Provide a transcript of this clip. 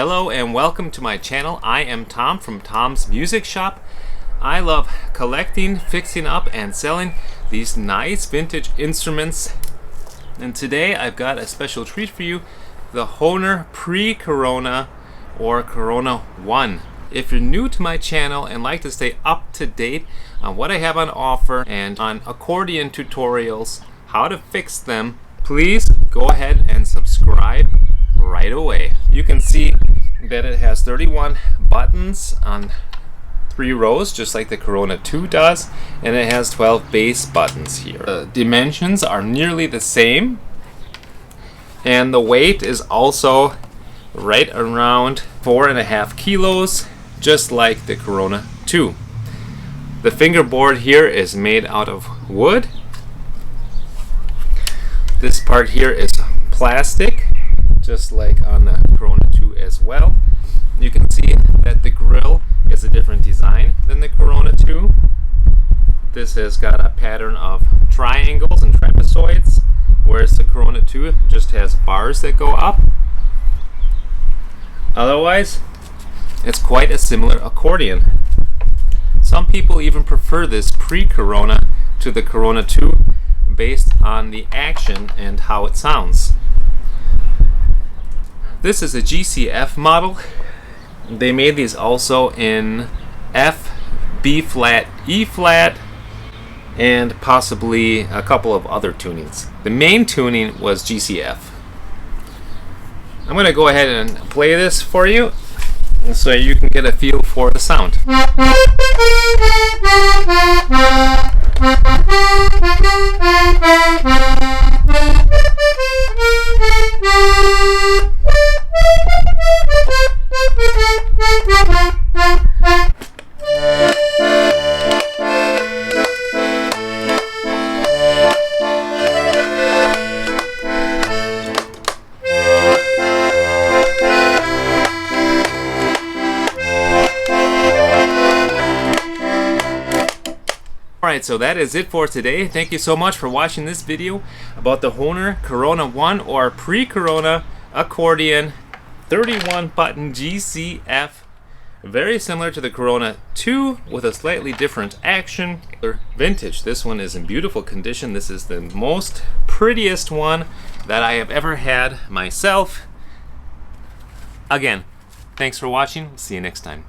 Hello and welcome to my channel. I am Tom from Tom's Music Shop. I love collecting, fixing up, and selling these nice vintage instruments. And today I've got a special treat for you, the Hohner pre-Corona or Corona 1. If you're new to my channel and like to stay up to date on what I have on offer and on accordion tutorials, how to fix them, please go ahead and subscribe right away. You can see that it has 31 buttons on 3 rows, just like the Corona 2 does, and it has 12 bass buttons here. The dimensions are nearly the same, and the weight is also right around 4.5 kilos, just like the Corona 2. The fingerboard here is made out of wood. This part here is plastic, just like on the Corona 2 as well. You can see that the grill is a different design than the Corona 2. This has got a pattern of triangles and trapezoids, whereas the Corona 2 just has bars that go up. Otherwise, it's quite a similar accordion. Some people even prefer this pre-Corona to the Corona 2 based on the action and how it sounds. This is a GCF model. They made these also in F, B flat, E flat, and possibly a couple of other tunings. The main tuning was GCF. I'm going to go ahead and play this for you so you can get a feel for the sound. Alright, so that is it for today. Thank you so much for watching this video about the Hohner Corona 1 or pre-Corona accordion 31 button GCF. Very similar to the Corona 2 with a slightly different action. Vintage. This one is in beautiful condition. This is the most prettiest one that I have ever had myself. Again, thanks for watching. See you next time.